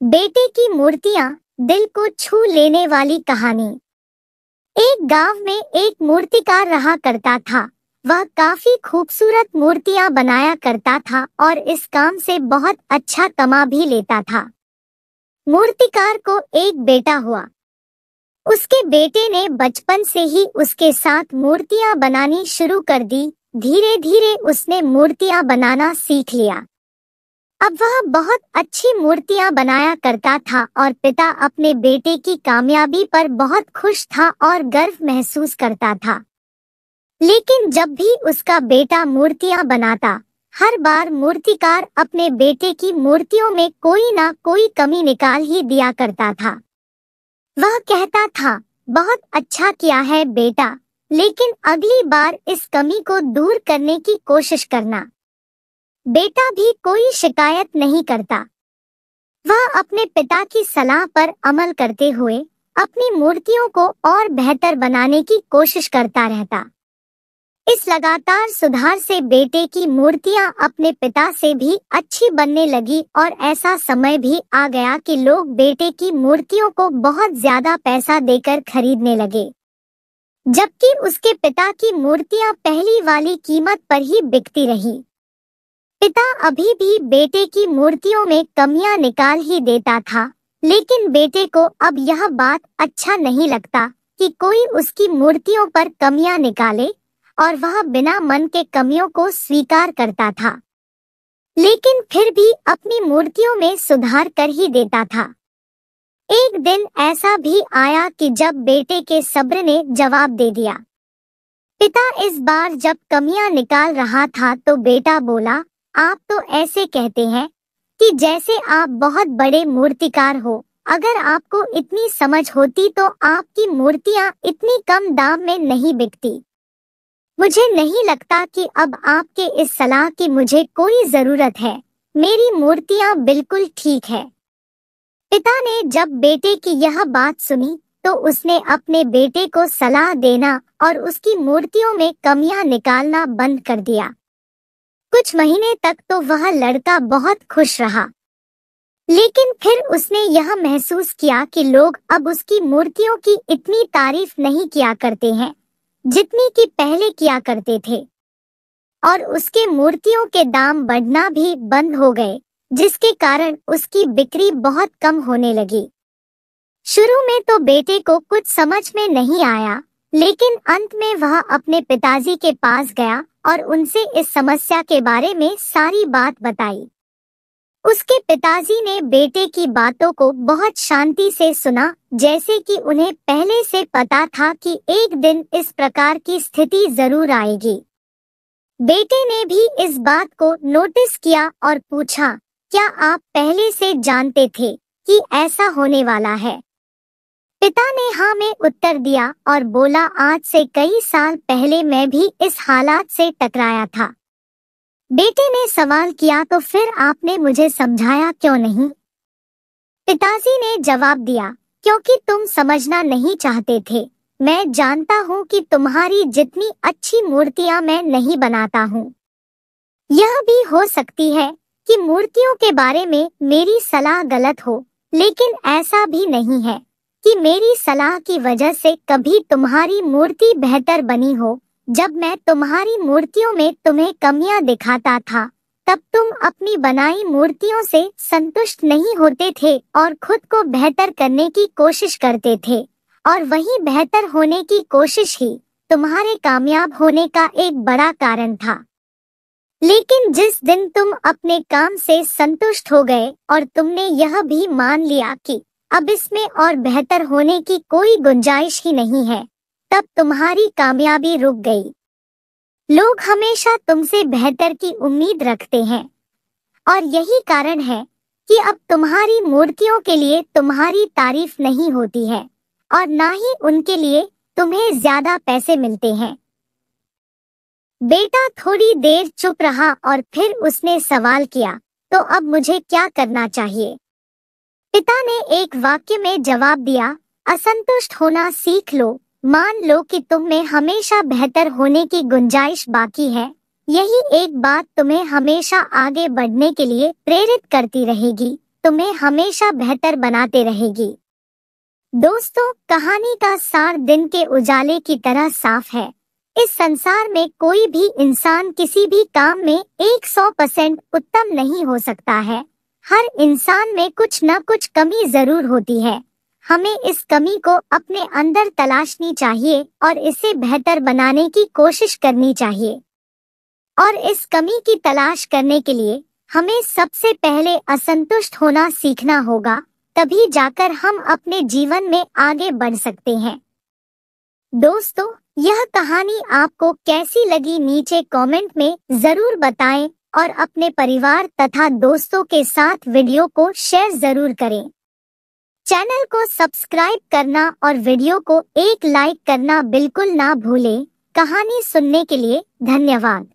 बेटे की मूर्तियां, दिल को छू लेने वाली कहानी। एक गांव में एक मूर्तिकार रहा करता था। वह काफी खूबसूरत मूर्तियां बनाया करता था और इस काम से बहुत अच्छा कमा भी लेता था। मूर्तिकार को एक बेटा हुआ। उसके बेटे ने बचपन से ही उसके साथ मूर्तियां बनानी शुरू कर दी। धीरे धीरे उसने मूर्तियां बनाना सीख लिया। अब वह बहुत अच्छी मूर्तियां बनाया करता था और पिता अपने बेटे की कामयाबी पर बहुत खुश था और गर्व महसूस करता था। लेकिन जब भी उसका बेटा मूर्तियां बनाता, हर बार मूर्तिकार अपने बेटे की मूर्तियों में कोई ना कोई कमी निकाल ही दिया करता था। वह कहता था, बहुत अच्छा किया है बेटा, लेकिन अगली बार इस कमी को दूर करने की कोशिश करना। बेटा भी कोई शिकायत नहीं करता। वह अपने पिता की सलाह पर अमल करते हुए अपनी मूर्तियों को और बेहतर बनाने की कोशिश करता रहता। इस लगातार सुधार से बेटे की मूर्तियां अपने पिता से भी अच्छी बनने लगी और ऐसा समय भी आ गया कि लोग बेटे की मूर्तियों को बहुत ज्यादा पैसा देकर खरीदने लगे, जबकि उसके पिता की मूर्तियां पहली वाली कीमत पर ही बिकती रही। पिता अभी भी बेटे की मूर्तियों में कमियां निकाल ही देता था, लेकिन बेटे को अब यह बात अच्छा नहीं लगता कि कोई उसकी मूर्तियों पर कमियां निकाले और वह बिना मन के कमियों को स्वीकार करता था, लेकिन फिर भी अपनी मूर्तियों में सुधार कर ही देता था। एक दिन ऐसा भी आया कि जब बेटे के सब्र ने जवाब दे दिया। पिता इस बार जब कमियां निकाल रहा था तो बेटा बोला, आप तो ऐसे कहते हैं कि जैसे आप बहुत बड़े मूर्तिकार हो। अगर आपको इतनी समझ होती तो आपकी मूर्तियां इतनी कम दाम में नहीं बिकती। मुझे नहीं लगता कि अब आपके इस सलाह की मुझे कोई जरूरत है। मेरी मूर्तियां बिल्कुल ठीक है। पिता ने जब बेटे की यह बात सुनी तो उसने अपने बेटे को सलाह देना और उसकी मूर्तियों में कमियां निकालना बंद कर दिया। कुछ महीने तक तो वह लड़का बहुत खुश रहा, लेकिन फिर उसने यह महसूस किया कि लोग अब उसकी मूर्तियों की इतनी तारीफ नहीं किया करते हैं जितनी कि पहले किया करते थे, और उसके मूर्तियों के दाम बढ़ना भी बंद हो गए, जिसके कारण उसकी बिक्री बहुत कम होने लगी। शुरू में तो बेटे को कुछ समझ में नहीं आया, लेकिन अंत में वह अपने पिताजी के पास गया और उनसे इस समस्या के बारे में सारी बात बताई। उसके पिताजी ने बेटे की बातों को बहुत शांति से सुना, जैसे कि उन्हें पहले से पता था कि एक दिन इस प्रकार की स्थिति जरूर आएगी। बेटे ने भी इस बात को नोटिस किया और पूछा, क्या आप पहले से जानते थे कि ऐसा होने वाला है? पिता ने हाँ में उत्तर दिया और बोला, आज से कई साल पहले मैं भी इस हालात से टकराया था। बेटे ने सवाल किया, तो फिर आपने मुझे समझाया क्यों नहीं? पिताजी ने जवाब दिया, क्योंकि तुम समझना नहीं चाहते थे। मैं जानता हूँ कि तुम्हारी जितनी अच्छी मूर्तियाँ मैं नहीं बनाता हूँ। यह भी हो सकती है कि मूर्तियों के बारे में मेरी सलाह गलत हो, लेकिन ऐसा भी नहीं है कि मेरी सलाह की वजह से कभी तुम्हारी मूर्ति बेहतर बनी हो। जब मैं तुम्हारी मूर्तियों में तुम्हें कमियां दिखाता था, तब तुम अपनी बनाई मूर्तियों से संतुष्ट नहीं होते थे और खुद को बेहतर करने की कोशिश करते थे, और वही बेहतर होने की कोशिश ही तुम्हारे कामयाब होने का एक बड़ा कारण था। लेकिन जिस दिन तुम अपने काम से संतुष्ट हो गए और तुमने यह भी मान लिया कि अब इसमें और बेहतर होने की कोई गुंजाइश ही नहीं है, तब तुम्हारी कामयाबी रुक गई। लोग हमेशा तुमसे बेहतर की उम्मीद रखते हैं, और यही कारण है कि अब तुम्हारी मूर्तियों के लिए तुम्हारी तारीफ नहीं होती है और ना ही उनके लिए तुम्हें ज्यादा पैसे मिलते हैं। बेटा थोड़ी देर चुप रहा और फिर उसने सवाल किया, तो अब मुझे क्या करना चाहिए? पिता ने एक वाक्य में जवाब दिया, असंतुष्ट होना सीख लो। मान लो कि तुम में हमेशा बेहतर होने की गुंजाइश बाकी है। यही एक बात तुम्हें हमेशा आगे बढ़ने के लिए प्रेरित करती रहेगी। तुम्हें हमेशा बेहतर बनाते रहेगी। दोस्तों, कहानी का सार दिन के उजाले की तरह साफ है। इस संसार में कोई भी इंसान किसी भी काम में 100% उत्तम नहीं हो सकता है। हर इंसान में कुछ न कुछ कमी जरूर होती है। हमें इस कमी को अपने अंदर तलाशनी चाहिए और इसे बेहतर बनाने की कोशिश करनी चाहिए। और इस कमी की तलाश करने के लिए हमें सबसे पहले असंतुष्ट होना सीखना होगा, तभी जाकर हम अपने जीवन में आगे बढ़ सकते हैं। दोस्तों, यह कहानी आपको कैसी लगी नीचे कमेंट में जरूर बताएं और अपने परिवार तथा दोस्तों के साथ वीडियो को शेयर जरूर करें। चैनल को सब्सक्राइब करना और वीडियो को एक लाइक करना बिल्कुल ना भूलें। कहानी सुनने के लिए धन्यवाद।